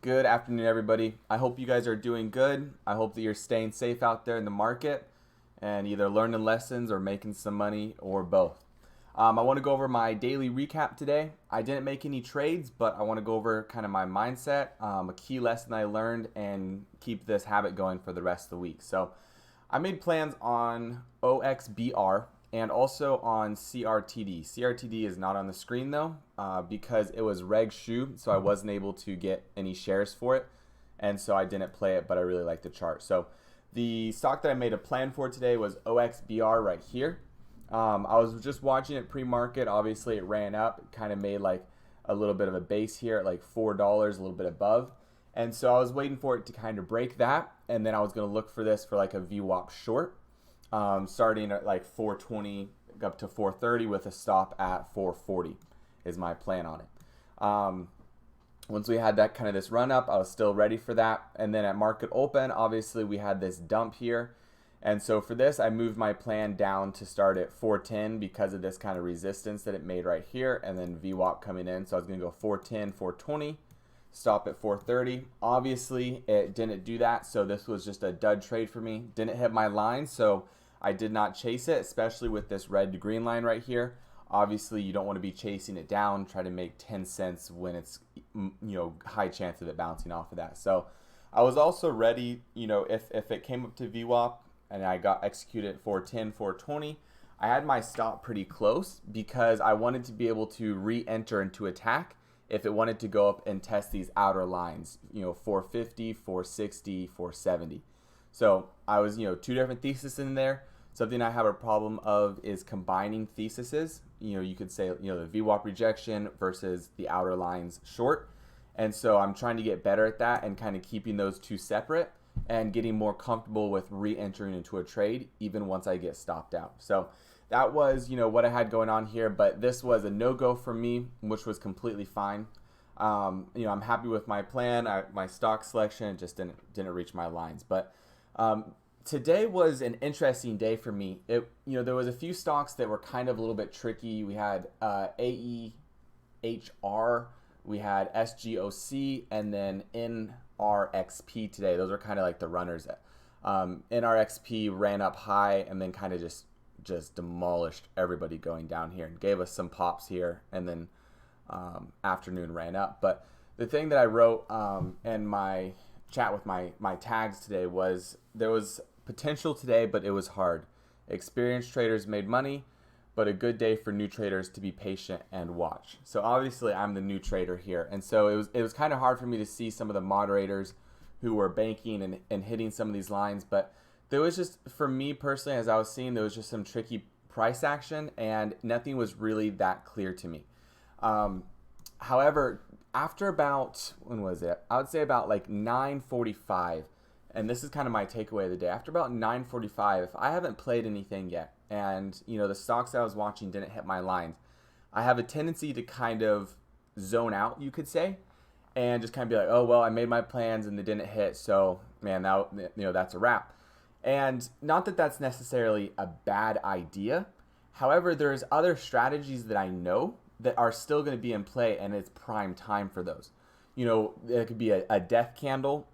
Good afternoon, everybody. I hope you guys are doing good. I hope that you're staying safe out there in the market and either learning lessons or making some money or both. I want to go over my daily recap today. I didn't make any trades, but I want to go over kind of my mindset, a key lesson I learned, and keep this habit going for the rest of the week. So I made plans on OXBR and also on CRTD. CRTD is not on the screen though because it was Reg Shoe, so I wasn't able to get any shares for it, and so I didn't play it, but I really like the chart. So the stock that I made a plan for today was OXBR right here. I was just watching it pre-market. Obviously, it ran up. It kind of made like a little bit of a base here at like $4, a little bit above. And so I was waiting for it to kind of break that, and then I was going to look for this for like a VWAP short, starting at like 420 up to 430 with a stop at 440 is my plan on it. Once we had that kind of this run up, I was still ready for that. And then at market open, obviously we had this dump here. And so for this, I moved my plan down to start at 410 because of this kind of resistance that it made right here, and then VWAP coming in. So I was going to go 410, 420, stop at 430. Obviously, it didn't do that, so this was just a dud trade for me. Didn't hit my line, so I did not chase it, especially with this red to green line right here. Obviously, you don't want to be chasing it down, try to make 10 cents when it's, high chance of it bouncing off of that. So I was also ready, if it came up to VWAP, and I got executed at 410, 420. I had my stop pretty close because I wanted to be able to re-enter into attack if it wanted to go up and test these outer lines, 450, 460, 470. So I was, two different theses in there. Something I have a problem of is combining theses. You could say, the VWAP rejection versus the outer lines short. And so I'm trying to get better at that and kind of keeping those two separate and getting more comfortable with re-entering into a trade even once I get stopped out. So that was, what I had going on here, but this was a no-go for me, which was completely fine. I'm happy with my plan. My stock selection just didn't reach my lines. But today was an interesting day for me. There was a few stocks that were kind of a little bit tricky. We had AEHR, we had SGOC, and then NRXP today. Those are kind of like the runners. NRXP ran up high and then kind of just demolished everybody going down here and gave us some pops here, and then afternoon ran up. But the thing that I wrote in my chat with my tags today was there was potential today, but it was hard. Experienced traders made money, but a good day for new traders to be patient and watch. So obviously I'm the new trader here, and so it was kind of hard for me to see some of the moderators who were banking and hitting some of these lines. But there was just, for me personally, as I was seeing, there was just some tricky price action and nothing was really that clear to me. However, after about, when was it? I would say about like 9:45, and this is kind of my takeaway of the day. After about 9:45, if I haven't played anything yet, and the stocks that I was watching didn't hit my lines, I have a tendency to kind of zone out, you could say, and just kind of be like, oh well, I made my plans and they didn't hit, so man, now that's a wrap. And not that that's necessarily a bad idea. However, there's other strategies that I know that are still going to be in play, and it's prime time for those. It could be a death candle,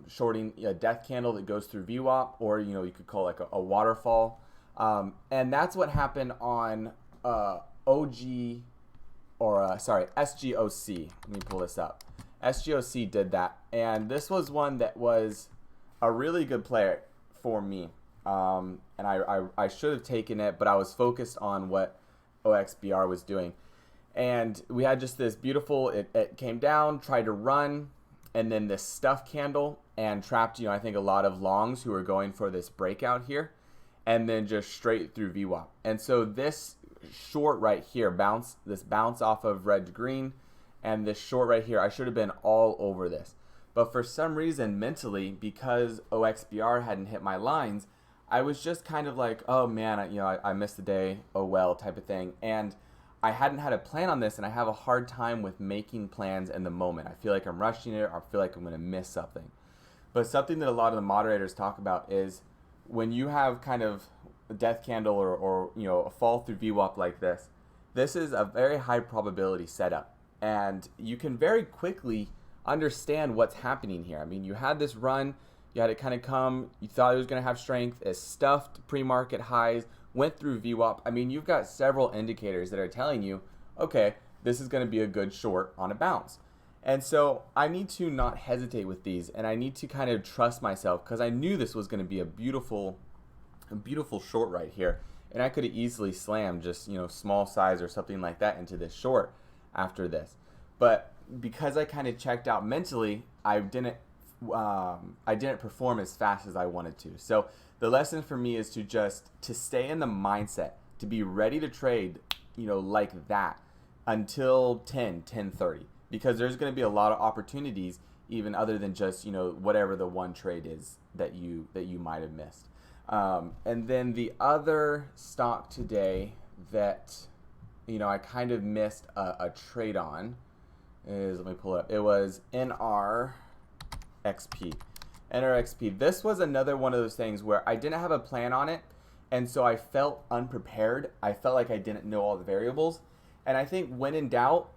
shorting a death candle that goes through VWAP, or you could call it like a waterfall. And that's what happened on SGOC. Let me pull this up. SGOC did that, and this was one that was a really good player for me. And I should have taken it, but I was focused on what OXBR was doing. And we had just this beautiful, it came down, tried to run, and then this stuff candle, and trapped, I think a lot of longs who were going for this breakout here, and then just straight through VWAP. And so this short right here, bounce off of red to green, and this short right here, I should have been all over this. But for some reason, mentally, because OXBR hadn't hit my lines, I was just kind of like, oh man, I missed the day, oh well, type of thing. And I hadn't had a plan on this, and I have a hard time with making plans in the moment. I feel like I'm rushing it, or I feel like I'm going to miss something. But something that a lot of the moderators talk about is when you have kind of a death candle or a fall through VWAP like this is a very high probability setup, and you can very quickly understand what's happening here. I mean, you had this run, you had it kind of come, you thought it was going to have strength, it stuffed pre-market highs, went through VWAP. I mean, you've got several indicators that are telling you, okay, this is going to be a good short on a bounce. And so I need to not hesitate with these, and I need to kind of trust myself, because I knew this was going to be a beautiful short right here. And I could have easily slammed just, small size or something like that into this short after this. But because I kind of checked out mentally, I didn't perform as fast as I wanted to. So the lesson for me is to stay in the mindset, to be ready to trade, like that until 10:30, because there's going to be a lot of opportunities, even other than just, whatever the one trade is that you might have missed. And then the other stock today that, I kind of missed a trade on is, let me pull it up. It was NRXP. NRXP. This was another one of those things where I didn't have a plan on it, and so I felt unprepared. I felt like I didn't know all the variables. And I think when in doubt,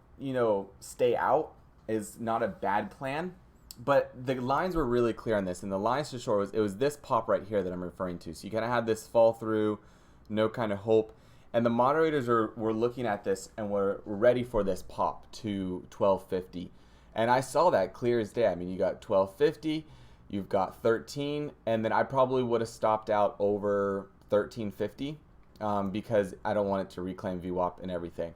stay out is not a bad plan. But the lines were really clear on this, and the lines to short it was this pop right here that I'm referring to. So you kind of had this fall through, no kind of hope. And the moderators were looking at this and were ready for this pop to 1250. And I saw that clear as day. I mean, you got 1250, you've got 13, and then I probably would have stopped out over 1350 because I don't want it to reclaim VWAP and everything.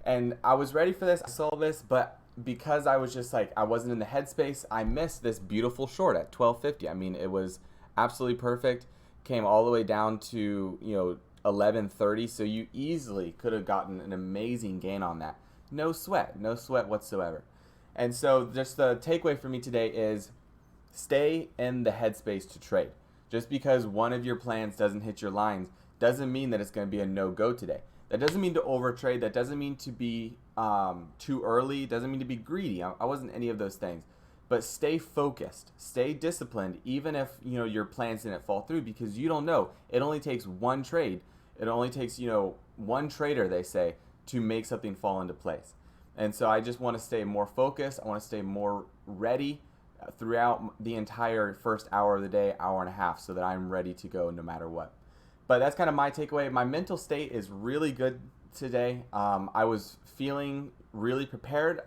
And I was ready for this. I saw this, but because I was just like, I wasn't in the headspace, I missed this beautiful short at 1250. I mean, it was absolutely perfect. Came all the way down to, 1130. So you easily could have gotten an amazing gain on that. No sweat whatsoever. And so just the takeaway for me today is stay in the headspace to trade. Just because one of your plans doesn't hit your lines doesn't mean that it's going to be a no-go today. That doesn't mean to overtrade. That doesn't mean to be too early. Doesn't mean to be greedy. I wasn't any of those things. But stay focused. Stay disciplined, even if your plans didn't fall through, because you don't know. It only takes one trade. It only takes one trader, they say, to make something fall into place. And so I just want to stay more focused. I want to stay more ready throughout the entire first hour of the day, hour and a half, so that I'm ready to go no matter what. But that's kind of my takeaway. My mental state is really good today. I was feeling really prepared.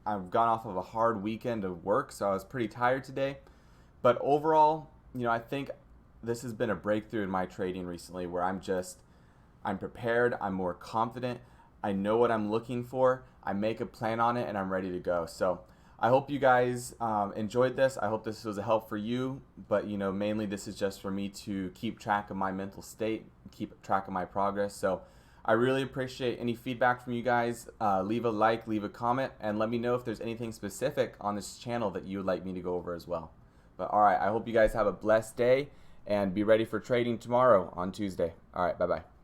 I've gone off of a hard weekend of work, so I was pretty tired today. But overall, I think this has been a breakthrough in my trading recently, where I'm prepared. I'm more confident. I know what I'm looking for. I make a plan on it, and I'm ready to go. So I hope you guys enjoyed this. I hope this was a help for you. But mainly this is just for me to keep track of my mental state, keep track of my progress. So I really appreciate any feedback from you guys. Leave a like, leave a comment, and let me know if there's anything specific on this channel that you would like me to go over as well. But all right, I hope you guys have a blessed day and be ready for trading tomorrow on Tuesday. All right, bye-bye.